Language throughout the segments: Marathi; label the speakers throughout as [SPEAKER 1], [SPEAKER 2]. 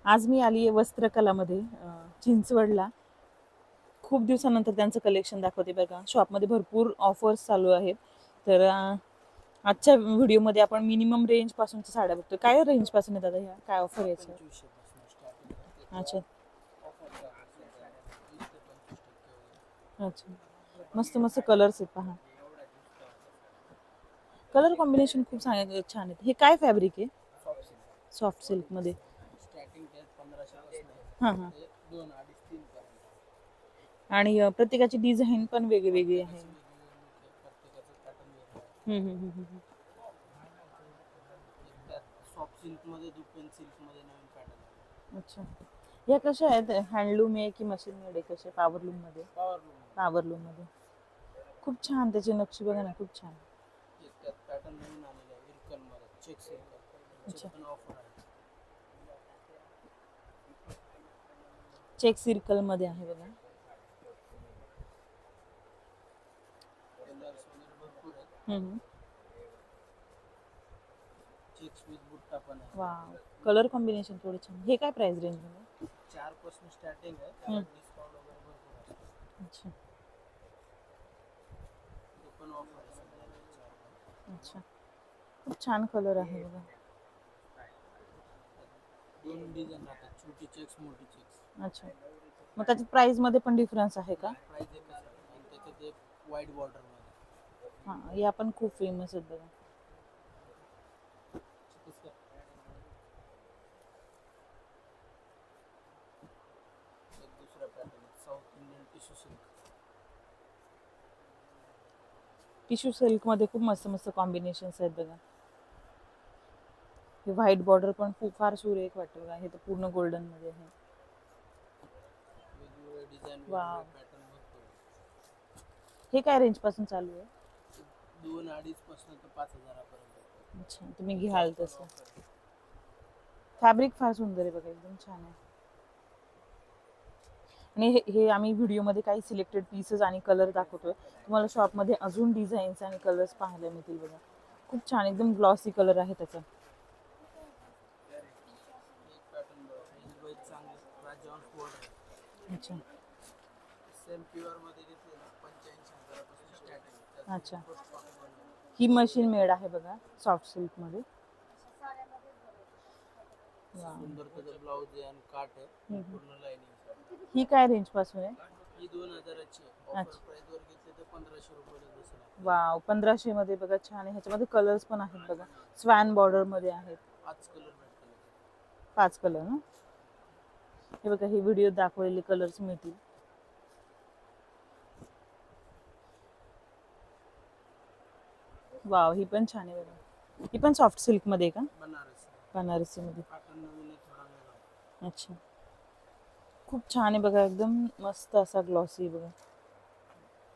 [SPEAKER 1] आज मी आली आहे वस्त्रकलामध्ये चिंचवडला. खूप दिवसानंतर त्यांचं कलेक्शन दाखवते बघा. शॉपमध्ये भरपूर ऑफर्स चालू आहेत. तर आजच्या व्हिडिओमध्ये आपण मिनिमम रेंज पासूनच्या साड्या बघतोय. काय रेंज पासून आहे दादा ह्या? काय ऑफर आहे याच्यावर?
[SPEAKER 2] 2500 पासून स्टार्टिंग आहे.
[SPEAKER 1] अच्छा
[SPEAKER 2] ऑफर चालू आहे सध्या 20 ते 25% वगैरे.
[SPEAKER 1] अच्छा, मस्त मस्त कलर्स आहेत पहा. कलर कॉम्बिनेशन खूप छान आहेत. हे काय फॅब्रिक आहे?
[SPEAKER 2] सॉफ्ट सिल्क
[SPEAKER 1] सॉफ्ट सिल्क मध्ये.
[SPEAKER 2] स्टार्टिंग त्यात 1500 पासून आहे.
[SPEAKER 1] हां हां.
[SPEAKER 2] ते 2, 2.5, 3 पर्यंत.
[SPEAKER 1] आणि प्रत्येकाची डिझाईन पण वेगळी आहे.
[SPEAKER 2] प्रत्येकाचे वेगवेगळे लुक आहे, प्रत्येकाचं पॅटर्न वेगळं आहे. एक त्यात सॉफ्ट सिल्क मध्ये दुपन सिल्क मध्ये नवीन पॅटर्न आहे.
[SPEAKER 1] अच्छा, या कशा आहेत? हँडलूम आहे की मशीन मेड आहे? कसे पॉवरलूम मध्ये?
[SPEAKER 2] पॉवर लूम
[SPEAKER 1] पॉवरलूम मध्ये. खूप छान त्याची नक्षी बघा ना, खूप छान.
[SPEAKER 2] एक त्यात पॅटर्न नवीन आलेला आहे इरकल मध्ये चेक सिल्क.
[SPEAKER 1] अच्छा,
[SPEAKER 2] पण ऑफर आहे.
[SPEAKER 1] चेक सर्कल मध्ये आहे बघा.
[SPEAKER 2] कलर्स वगैरे भरपूर आहेत.
[SPEAKER 1] हम्म.
[SPEAKER 2] चेक्स विथ बुट्टा पण आहे.
[SPEAKER 1] वा, कलर कॉम्बिनेशन थोडे छान. हे काय प्राइस रेंज मध्ये?
[SPEAKER 2] 4 पासून स्टार्टिंग आहे. त्याला डिस्काउंट वगैरे भरपूर असतो.
[SPEAKER 1] अच्छा
[SPEAKER 2] ते पण ऑफर आहे सध्या त्याच्यावर पण.
[SPEAKER 1] अच्छा, खूप छान कलर आहे बघा.
[SPEAKER 2] दोन डिझाईन राहतात, छोटी चेक्स मोठी चेक्स.
[SPEAKER 1] अच्छा, मग त्याच्या प्राइस मध्ये पण डिफरन्स आहे का?
[SPEAKER 2] प्राइस एकच आहे आणि त्याच्यात एक व्हाईट बॉर्डर मध्ये.
[SPEAKER 1] हां, या पण खूप फेमस आहेत बघा.
[SPEAKER 2] एक दुसरा pattern south Indian tissue silk.
[SPEAKER 1] Tissue silk मध्ये खूप मस्त मस्त कॉम्बिनेशन्स आहेत बघा. हे व्हाईट बॉर्डर पण खूप फार सुरेख वाटतं बघा. हे तर पूर्ण गोल्डन मध्ये आहे.
[SPEAKER 2] वेगवेगळे डिझाईन
[SPEAKER 1] वाव,
[SPEAKER 2] वेगवेगळे पॅटर्न भरपूर.
[SPEAKER 1] हे काय रेंज पासून चालू आहे?
[SPEAKER 2] 2-2.5 पासून तर 5,000 पर्यंत.
[SPEAKER 1] अच्छा, तुम्ही घ्याल
[SPEAKER 2] त्याच्यावर पण
[SPEAKER 1] तसं.
[SPEAKER 2] ऑफर आहे.
[SPEAKER 1] फॅब्रिक फार सुंदर आहे बघा, एकदम छान आहे. आणि हे आम्ही व्हिडिओमध्ये काही सिलेक्टेड पीसेस आणि कलर दाखवतोय. तुम्हाला शॉपमध्ये अजून डिझाईन्स आणि कलर्स पाहायला मिळतील बघा. खूप छान, एकदम ग्लॉसी कलर आहे त्याचा.
[SPEAKER 2] एक पॅटर्न बघा, चांगलं राजवान बॉर्डर आहे.
[SPEAKER 1] अच्छा
[SPEAKER 2] सेम प्युअर मध्ये घेतले ना 85,000 पासून स्टार्टिंग.
[SPEAKER 1] अच्छा,
[SPEAKER 2] फर्स्ट कॉपी बनवली.
[SPEAKER 1] ही मशीन मेड आहे बघा, सॉफ्ट सिल्क मध्ये. वा,
[SPEAKER 2] सुंदर त्याचा ब्लाऊज आहे आणि काट आहे पूर्ण लाईनिंग.
[SPEAKER 1] ही काय रेंज पासून आहे?
[SPEAKER 2] ही 2,000ची आहे. ऑफर
[SPEAKER 1] अच्छा,
[SPEAKER 2] प्राइस वर घेतले तर 1,500 रुपयाला बसेल.
[SPEAKER 1] वाव, 1500 मध्ये बघा, छान आहे. ह्याच्यामध्ये कलर्स पण आहेत बघा. स्वॅन बॉर्डर मध्ये आहेत.
[SPEAKER 2] 5 कलर भेटतील याच्यात.
[SPEAKER 1] 5 कलर ना. हे बघा, हे व्हिडिओ दाखवलेले कलर्स मिळतील. वाव, ही पण छान आहे बघा. ही पण सॉफ्ट सिल्क मध्ये आहे का?
[SPEAKER 2] बनारसी
[SPEAKER 1] बनारसी मध्ये.
[SPEAKER 2] पॅटर्न नवीन आहे, थोडा वेगळा.
[SPEAKER 1] अच्छा, खूप छान आहे बघा, एकदम मस्त असा ग्लॉसी आहे बघा.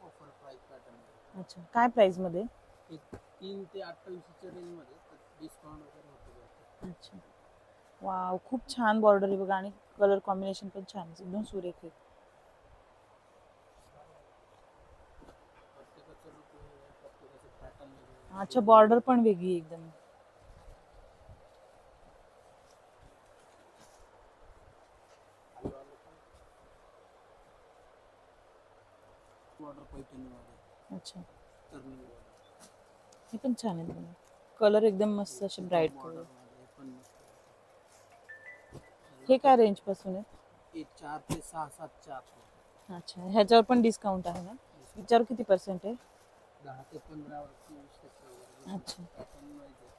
[SPEAKER 2] Offer price pattern.
[SPEAKER 1] अच्छा, काय प्राइस मध्ये?
[SPEAKER 2] 3 ते 28च्या रेंज मध्ये डिस्काउंट वगैरे होतो.
[SPEAKER 1] अच्छा, वाव, खूप छान बॉर्डर आहे बघा. आणि कलर कॉम्बिनेशन पण छान आहे, एकदम सुरेख आहे.
[SPEAKER 2] प्रत्येकाचं लुक वेगळं आहे, प्रत्येकाचं पॅटर्न वेगळं.
[SPEAKER 1] अच्छा, बॉर्डर पण वेगळी आहे एकदम.
[SPEAKER 2] बॉर्डर पैठणी मध्ये.
[SPEAKER 1] अच्छा,
[SPEAKER 2] टर्निंग बॉर्डर.
[SPEAKER 1] हे पण छान आहे बघा. कलर एकदम मस्त असे ब्राईट कलर.
[SPEAKER 2] बॉर्डर मध्ये पण मस्त.
[SPEAKER 1] हे काय रेंज पासून आहे?
[SPEAKER 2] एक 4 ते 6-7च्या आत.
[SPEAKER 1] अच्छा, ह्याच्यावर पण डिस्काउंट आहे ना? ह्याच्यावर किती पर्सेंट आहे?
[SPEAKER 2] 10 ते 15-20% वगैरे.
[SPEAKER 1] अच्छा,
[SPEAKER 2] पॅटर्न वाईज आहे.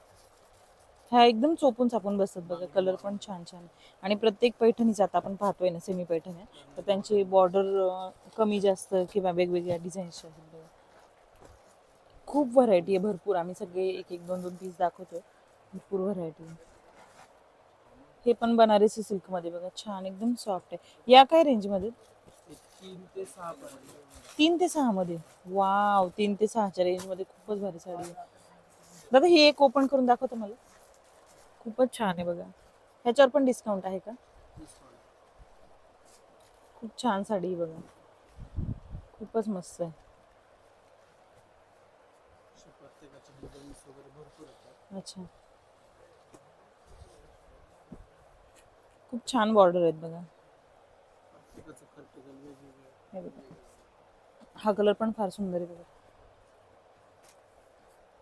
[SPEAKER 1] ह्या एकदम चोपून चापून बसतात बघा. कलर पण छान छान. आणि प्रत्येक पैठणीच आता आपण पाहतोय ना, सेमी पैठण्या, तर त्यांची बॉर्डर कमी जास्त किंवा वेगवेगळ्या डिझाईन्सच्या आहेत बघा. खूप व्हरायटी आहे, भरपूर. आम्ही सगळे एक एक 2-2 पीस दाखवतोय. भरपूर व्हरायटी आहे. हे पण बनारसी सिल्क मध्ये बघा, छान एकदम सॉफ्ट आहे. या काय रेंज मध्ये?
[SPEAKER 2] 3 ते 6 पर्यंत.
[SPEAKER 1] 3 ते 6 मध्ये. वाव, 3 ते 6च्या रेंज मध्ये खूपच भारी साडी आहे. दादा, ही एक ओपन करून दाखवतो मला. खूपच छान आहे बघा. ह्याच्यावर पण डिस्काउंट आहे का?
[SPEAKER 2] डिस्काउंट.
[SPEAKER 1] खूप छान साडी आहे बघा, खूपच मस्त आहे.
[SPEAKER 2] प्रत्येकाचे डिझाईन्स वगैरे भरपूर येतात.
[SPEAKER 1] अच्छा, खूप छान बॉर्डर आहेत बघा.
[SPEAKER 2] प्रत्येकाचं खर्टिकल वेगवेगळं.
[SPEAKER 1] हे बघा. हा कलर पण फार सुंदर आहे बघा.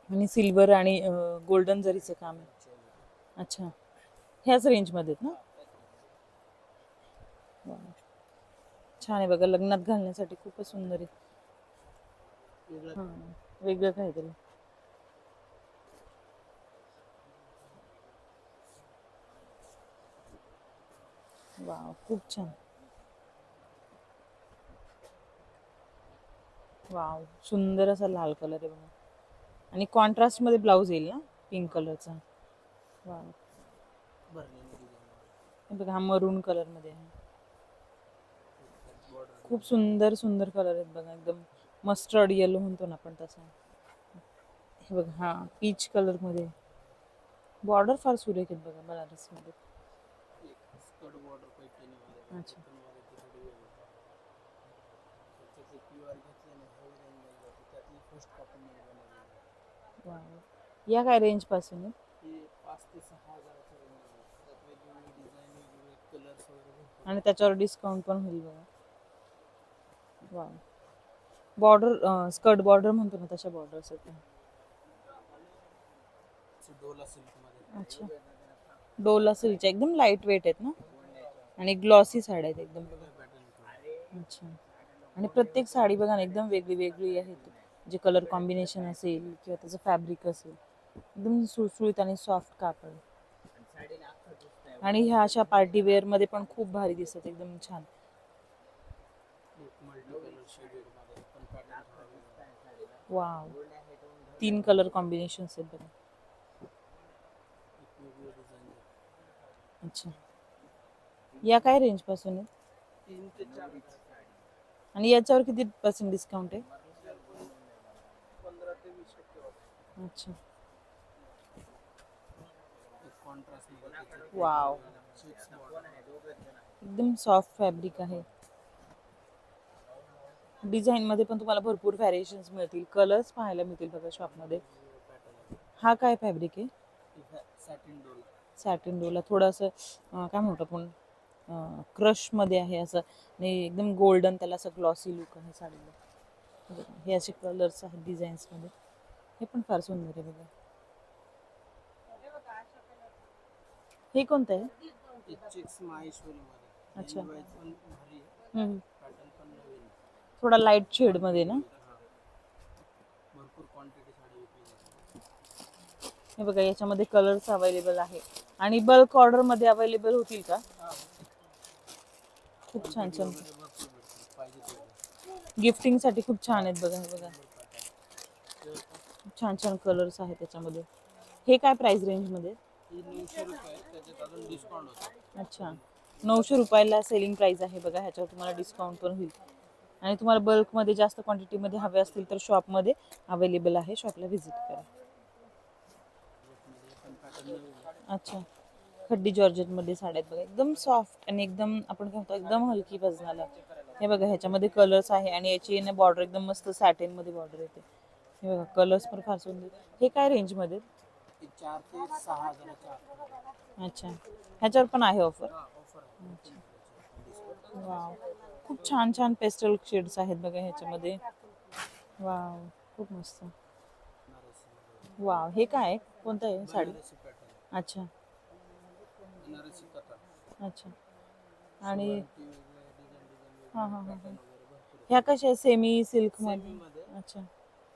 [SPEAKER 1] आणि सिल्वर आणि गोल्डन जरीचं काम आहे. अच्छा, ह्याच रेंजमध्ये आहेत ना? वा. छान आहे बघा, लग्नात घालण्यासाठी खूपच सुंदर आहे.
[SPEAKER 2] वेगळं
[SPEAKER 1] हा, वेगळं काहीतरी. वाव, खूप छान. वाव, सुंदर असा लाल कलर आहे बघा. आणि कॉन्ट्रास्ट मध्ये ब्लाऊज येईल ना पिंक कलरचा. वाव,
[SPEAKER 2] भरलेलं डिझाईन
[SPEAKER 1] हे बघा, हा मरून कलर मध्ये आहे.
[SPEAKER 2] बॉर्डर.
[SPEAKER 1] खूप सुंदर सुंदर कलर आहेत बघा, एकदम मस्टर्ड येलो म्हणतो ना आपण तसा. हे बघा, हा पीच कलर मध्ये. बॉर्डर फार सुरेख आहेत बघा बनारस मध्ये.
[SPEAKER 2] एक स्कर्ट बॉर्डर पैठणीमध्ये.
[SPEAKER 1] अच्छा.
[SPEAKER 2] पैठणीमध्ये ते थोडी वेगळी. त्याच्यातले प्युअर घेतले ना हेवी रेंजमध्ये जाते. त्यातली फर्स्ट कॉपनमध्ये बनवलेली.
[SPEAKER 1] वाव, या काय रेंज पासून आहे?
[SPEAKER 2] हे 5 ते 6 हजाराच्या रेंजमध्ये. त्यात वेगवेगळे डिझाईन, वेगवेगळे कलर्स वगैरे भरपूर.
[SPEAKER 1] आणि त्याच्यावर डिस्काउंट पण होईल बघा. वाव, बॉर्डर स्कर्ट बॉर्डर म्हणतो ना तशा बॉर्डर्स आहेत.
[SPEAKER 2] डोला सिल्कमध्ये.
[SPEAKER 1] अच्छा, डोला सिल्कच्या एकदम लाईट वेट आहेत ना, आणि ग्लॉसी साड्या आहेत एकदम बघा.
[SPEAKER 2] पॅटर्न.
[SPEAKER 1] अच्छा, आणि प्रत्येक साडी बघा ना एकदम वेगळी वेगळी आहेत. जे कलर कॉम्बिनेशन असेल किंवा त्याचं फॅब्रिक असेल, एकदम सुळसुळीत आणि सॉफ्ट कापड. आणि ह्या अशा पार्टी वेअर मध्ये पण खूप भारी दिसत, एकदम छान.
[SPEAKER 2] एक मल्टी कलर शेडेडमध्ये पण पॅटर्न थोडा वेगळा.
[SPEAKER 1] वाव, 3 कलर कॉम्बिनेशन आहेत बघा.
[SPEAKER 2] एक वेगळं डिझाईन.
[SPEAKER 1] अच्छा, या काय रेंज पासून आहे?
[SPEAKER 2] 3 ते 4.
[SPEAKER 1] आणि याच्यावर किती % डिस्काउंट आहे?
[SPEAKER 2] 15 ते 20% ऑफ.
[SPEAKER 1] अच्छा,
[SPEAKER 2] एक कॉन्ट्रास्ट मध्ये.
[SPEAKER 1] Wow,
[SPEAKER 2] checks border.
[SPEAKER 1] एकदम सॉफ्ट फॅब्रिक आहे. डिझाईन मध्ये पण तुम्हाला भरपूर व्हॅरिएशन्स मिळतील, कलर्स पाहायला मिळतील बघा शॉपमध्ये.
[SPEAKER 2] पॅटर्न.
[SPEAKER 1] हा काय फॅब्रिक आहे?
[SPEAKER 2] सॅटिन डोला.
[SPEAKER 1] सॅटिन डोला, थोडंसं काय म्हणतो आपण, क्रश मध्ये आहे असं, आणि एकदम गोल्डन, त्याला असं ग्लॉसी लुक आहे साडीला. हे बघा, हे असे कलर्स आहेत डिझाईन्स मध्ये. हे पण फार सुंदर आहे बघा. हे कोणतं आहे?
[SPEAKER 2] एक चेक्स माहेश्वरी मध्ये.
[SPEAKER 1] अच्छा.
[SPEAKER 2] पण भारी आहे.
[SPEAKER 1] हम्म.
[SPEAKER 2] पॅटर्न पण नवीन आहे.
[SPEAKER 1] थोडा लाईट शेड मध्ये ना.
[SPEAKER 2] हा. भरपूर क्वांटिटी साडी विकली जाते.
[SPEAKER 1] हे बघा, याच्यामध्ये कलर्स अवेलेबल आहे. आणि बल्क ऑर्डर मध्ये अवेलेबल होतील का? खूप छान छान.
[SPEAKER 2] वगैरे भरपूर भेटतील. पाहिजे तेवढे.
[SPEAKER 1] गिफ्टिंग साठी खूप छान आहेत बघा. हे बघा,
[SPEAKER 2] पॅटर्न.
[SPEAKER 1] खूप छान छान कलर्स आहेत त्याच्यामध्ये. हे काय प्राइस रेंज मध्ये?
[SPEAKER 2] ही 900 रुपये. त्याच्यात अजून डिस्काउंट होतं.
[SPEAKER 1] अच्छा, 900 रुपयाला सेलिंग प्राइस आहे बघा. ह्याच्यावर तुम्हाला डिस्काउंट पण होईल. आणि तुम्हाला बल्कमध्ये जास्त क्वांटिटीमध्ये हवे असतील तर शॉपमध्ये अवेलेबल आहे, शॉपला व्हिजिट करा.
[SPEAKER 2] पण पॅटर्न नवीन आहे.
[SPEAKER 1] अच्छा, खड्डी जॉर्जेटमध्ये साड्या आहेत बघा, एकदम सॉफ्ट आणि एकदम आपण काय म्हणतो एकदम हलकी वजनाला. हे बघा, ह्याच्यामध्ये कलर्स आहे आणि याची बॉर्डर एकदम मस्त सॅटिन मध्ये बॉर्डर येते. हे बघा, कलर्स पण फार सुंदर. हे काय रेंज मध्ये?
[SPEAKER 2] ही 4 ते 6 हजाराच्या आत.
[SPEAKER 1] अच्छा, ह्याच्यावर पण आहे ऑफर?
[SPEAKER 2] हा, ऑफर आहे.
[SPEAKER 1] वाव, खूप छान छान पेस्टल शेड्स आहेत बघा ह्याच्यामध्ये. वाव, खूप मस्त. वाव, हे काय आहे? कोणतं आहे साडी?
[SPEAKER 2] बनारसी पॅटर्न.
[SPEAKER 1] अच्छा.
[SPEAKER 2] बनारसी कथा.
[SPEAKER 1] अच्छा, आणि
[SPEAKER 2] वेगवेगळे डिझाईन
[SPEAKER 1] हां हां हां हां,
[SPEAKER 2] पॅटर्न वगैरे भरपूर.
[SPEAKER 1] ह्या कशा आहे? सेमी सिल्क
[SPEAKER 2] सेमी
[SPEAKER 1] मध्ये?
[SPEAKER 2] मध्ये
[SPEAKER 1] अच्छा.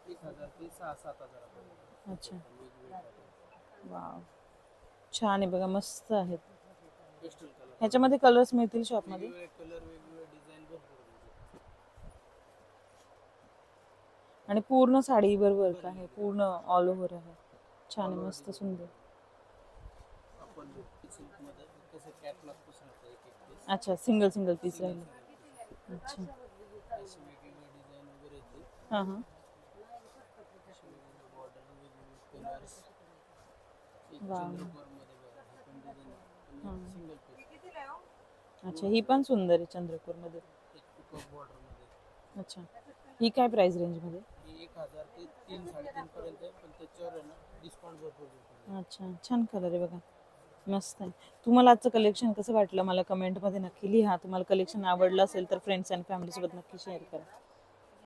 [SPEAKER 2] 1000 ते 6-7 हजारापर्यंत.
[SPEAKER 1] अच्छा,
[SPEAKER 2] वेगवेगळे पॅटर्न.
[SPEAKER 1] वाव, छान आहे बघा, मस्त आहेत.
[SPEAKER 2] Pastel colour.
[SPEAKER 1] ह्याच्यामध्ये कलर्स मिळतील शॉपमध्ये?
[SPEAKER 2] वेगवेगळे कलर, वेगवेगळे डिझाईन भरपूर म्हणजे.
[SPEAKER 1] आणि पूर्ण साडीवर वर्क आहे, पूर्ण ऑल ओव्हर आहे. छान आहे, मस्त सुंदर.
[SPEAKER 2] आपण सिल्क मध्ये कसं कॅटलॉग पासून होतं एक एक पीस.
[SPEAKER 1] अच्छा, सिंगल सिंगल पीस राहिले. अच्छा.
[SPEAKER 2] असे वेगवेगळे डिझाईन वगैरे येते.
[SPEAKER 1] हां हां.
[SPEAKER 2] असे वेगवेगळे बॉर्डर, वेगवेगळे कलर्स. एक
[SPEAKER 1] वाव.
[SPEAKER 2] चंद्रकोर मध्ये बघा, ही पण डिझाईन आहे.
[SPEAKER 1] हां.
[SPEAKER 2] Single piece.
[SPEAKER 1] अच्छा, ही पण सुंदर आहे चंद्रपूर मध्ये.
[SPEAKER 2] एक पिकअप बॉर्डर मध्ये.
[SPEAKER 1] अच्छा, ही काय प्राइस रेंज मध्ये?
[SPEAKER 2] ही 1000 ते 3-3.5 पर्यंत आहे, पण त्याच्यावर आहे ना डिस्काउंट भरपूर भेटतो.
[SPEAKER 1] अच्छा, छान कलर आहे बघा. मस्त आहे. तुम्हाला आजचं कलेक्शन कसं वाटलं मला कमेंटमध्ये नक्की लिहा. तुम्हाला कलेक्शन आवडलं असेल तर फ्रेंड्स आणि फॅमिलीसोबत नक्की शेअर करा.